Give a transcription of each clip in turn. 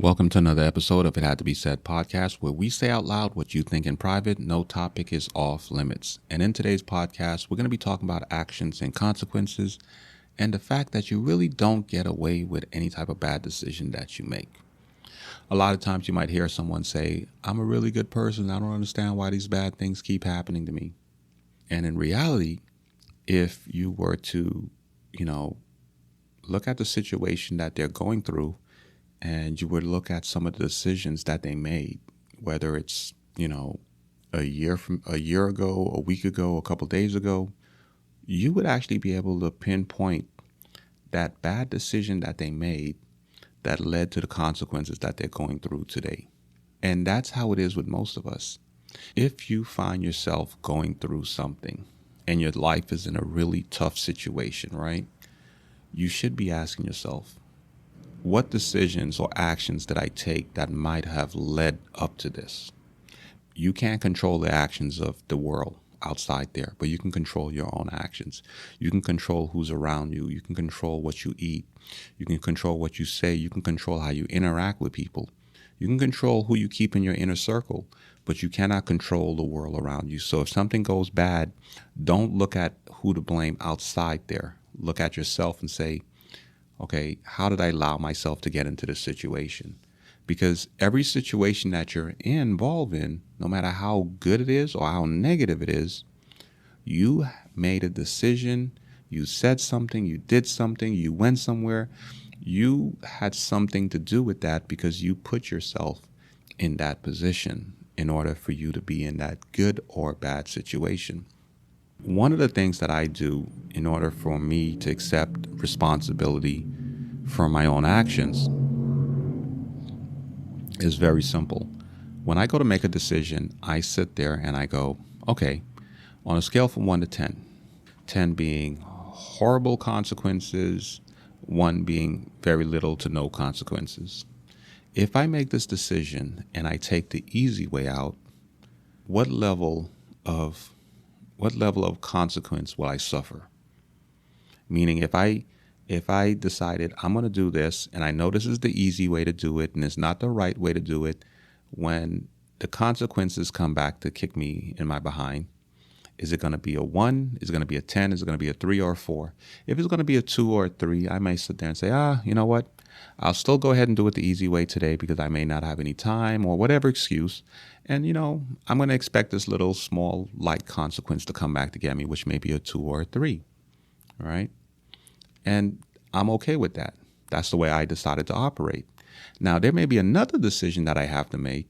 Welcome to another episode of It Had to Be Said podcast, where we say out loud what you think in private. No topic is off limits. And in today's podcast, we're going to be talking about actions and consequences and the fact that you really don't get away with any type of bad decision that you make. A lot of times you might hear someone say, I'm a really good person. I don't understand why these bad things keep happening to me. And in reality, if you were to, look at the situation that they're going through, and you would look at some of the decisions that they made, whether it's, a year ago, a week ago, a couple days ago, you would actually be able to pinpoint that bad decision that they made that led to the consequences that they're going through today. And that's how it is with most of us. If you find yourself going through something and your life is in a really tough situation, right? You should be asking yourself, what decisions or actions did I take that might have led up to this? You can't control the actions of the world outside there, but you can control your own actions. You can control who's around you. You can control what you eat. You can control what you say. You can control how you interact with people. You can control who you keep in your inner circle, but you cannot control the world around you. So if something goes bad, don't look at who to blame outside there. Look at yourself and say, okay, how did I allow myself to get into this situation? Because every situation that you're involved in, no matter how good it is or how negative it is, you made a decision, you said something, you did something, you went somewhere. You had something to do with that because you put yourself in that position in order for you to be in that good or bad situation. One of the things that I do in order for me to accept responsibility for my own actions is very simple. When I go to make a decision, I sit there and I go, okay, on a scale from 1 to 10, 10 being horrible consequences, 1 being very little to no consequences. If I make this decision and I take the easy way out, what level of consequence will I suffer? Meaning if I decided I'm going to do this and I know this is the easy way to do it and it's not the right way to do it, when the consequences come back to kick me in my behind, is it going to be a 1? Is it going to be a 10? Is it going to be a 3 or a 4? If it's going to be a 2 or a 3, I may sit there and say, you know what? I'll still go ahead and do it the easy way today because I may not have any time or whatever excuse. And, I'm going to expect this little small light consequence to come back to get me, which may be a 2 or a 3. All right. And I'm okay with that. That's the way I decided to operate. Now, there may be another decision that I have to make.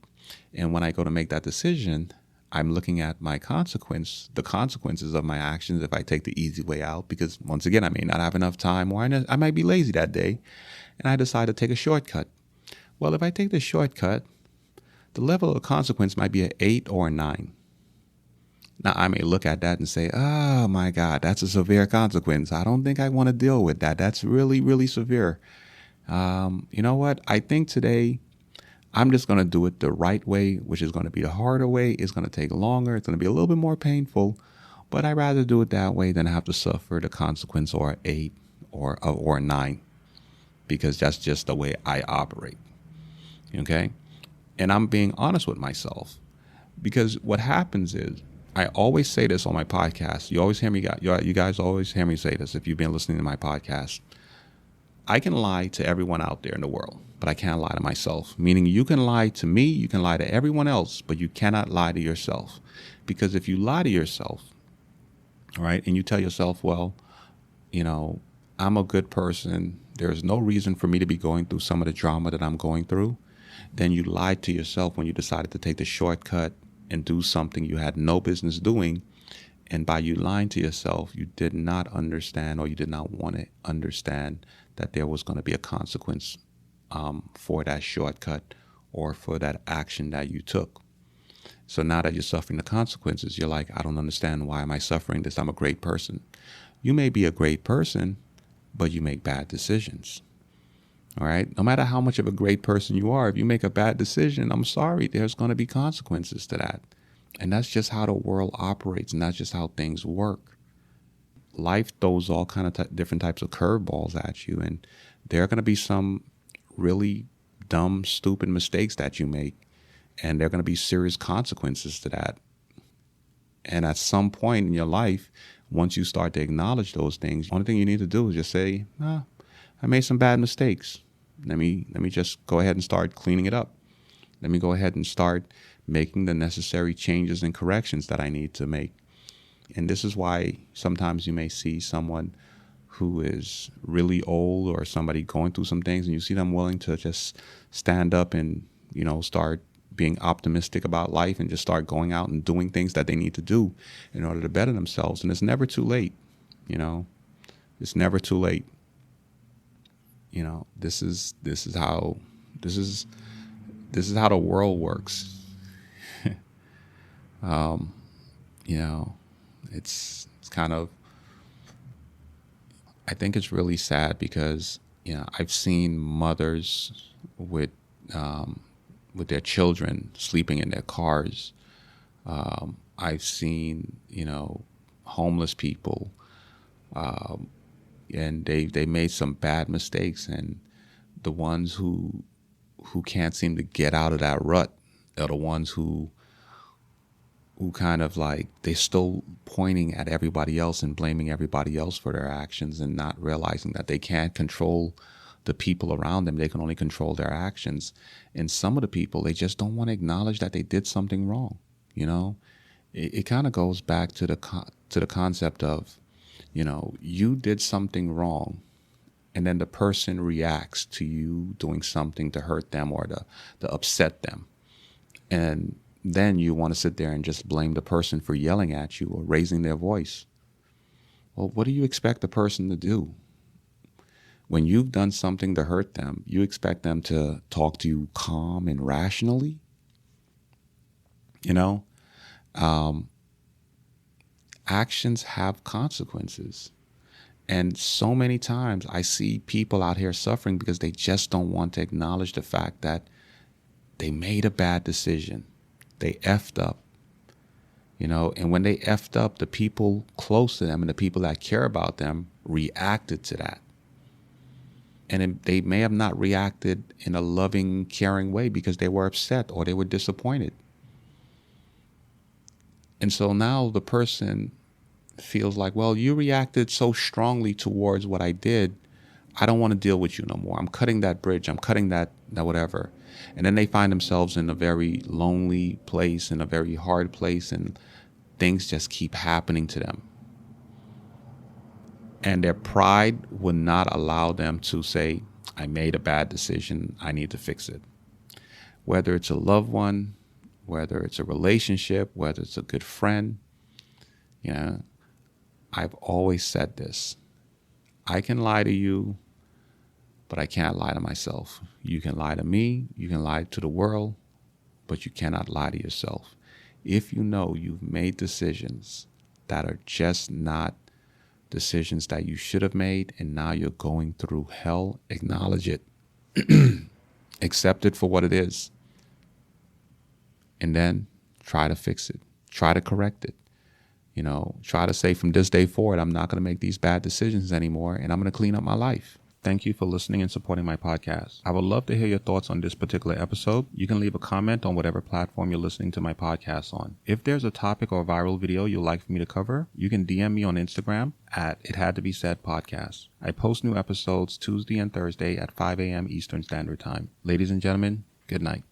And when I go to make that decision, I'm looking at the consequences of my actions if I take the easy way out, because once again, I may not have enough time or I might be lazy that day and I decide to take a shortcut. Well, if I take the shortcut, the level of consequence might be an 8 or a 9. Now, I may look at that and say, oh my God, that's a severe consequence. I don't think I want to deal with that. That's really, really severe. You know what? I think today I'm just going to do it the right way, which is going to be the harder way. It's going to take longer. It's going to be a little bit more painful, but I'd rather do it that way than have to suffer the consequence or 8 or 9, because that's just the way I operate. Okay. And I'm being honest with myself, because what happens is, I always say this on my podcast. You guys always hear me say this if you've been listening to my podcast. I can lie to everyone out there in the world, but I can't lie to myself. Meaning you can lie to me, you can lie to everyone else, but you cannot lie to yourself. Because if you lie to yourself, all right, and you tell yourself, well, I'm a good person, there's no reason for me to be going through some of the drama that I'm going through, then you lied to yourself when you decided to take the shortcut and do something you had no business doing. And by you lying to yourself, you did not understand, or you did not want to understand, that there was going to be a consequence for that shortcut or for that action that you took. So now that you're suffering the consequences, you're like, I don't understand. Why am I suffering this? I'm a great person. You may be a great person, but you make bad decisions. All right. No matter how much of a great person you are, if you make a bad decision, I'm sorry, there's going to be consequences to that. And that's just how the world operates. And that's just how things work. Life throws all kind of different types of curveballs at you. And there are going to be some really dumb, stupid mistakes that you make, and there are going to be serious consequences to that. And at some point in your life, once you start to acknowledge those things, the only thing you need to do is just say, I made some bad mistakes. Let me just go ahead and start cleaning it up. Let me go ahead and start making the necessary changes and corrections that I need to make. And this is why sometimes you may see someone who is really old or somebody going through some things, and you see them willing to just stand up and, start being optimistic about life and just start going out and doing things that they need to do in order to better themselves. And it's never too late. It's never too late. This is how the world works. It's kind of, I think it's really sad because, I've seen mothers with their children sleeping in their cars. I've seen, homeless people, and they made some bad mistakes, and the ones who can't seem to get out of that rut are the ones who kind of like, they're still pointing at everybody else and blaming everybody else for their actions, and not realizing that they can't control the people around them. They can only control their actions. And some of the people, they just don't want to acknowledge that they did something wrong. It kind of goes back to the concept of, you did something wrong, and then the person reacts to you doing something to hurt them or to upset them. And then you want to sit there and just blame the person for yelling at you or raising their voice. Well, what do you expect the person to do? When you've done something to hurt them, you expect them to talk to you calm and rationally? Actions have consequences. And so many times I see people out here suffering because they just don't want to acknowledge the fact that they made a bad decision. They effed up, and when they effed up, the people close to them and the people that care about them reacted to that. And they may have not reacted in a loving, caring way because they were upset or they were disappointed. And so now the person feels like, well, you reacted so strongly towards what I did, I don't want to deal with you no more. I'm cutting that bridge. I'm cutting that whatever. And then they find themselves in a very lonely place, in a very hard place, and things just keep happening to them. And their pride would not allow them to say, I made a bad decision, I need to fix it. Whether it's a loved one, whether it's a relationship, whether it's a good friend, I've always said this. I can lie to you, but I can't lie to myself. You can lie to me, you can lie to the world, but you cannot lie to yourself. If you know you've made decisions that are just not decisions that you should have made, and now you're going through hell, acknowledge it. Accept it for what it is. And then try to fix it. Try to correct it. Try to say, from this day forward, I'm not going to make these bad decisions anymore, and I'm going to clean up my life. Thank you for listening and supporting my podcast. I would love to hear your thoughts on this particular episode. You can leave a comment on whatever platform you're listening to my podcast on. If there's a topic or viral video you'd like for me to cover, you can DM me on Instagram at It Had to Be Said Podcast. I post new episodes Tuesday and Thursday at 5 a.m. Eastern Standard Time. Ladies and gentlemen, good night.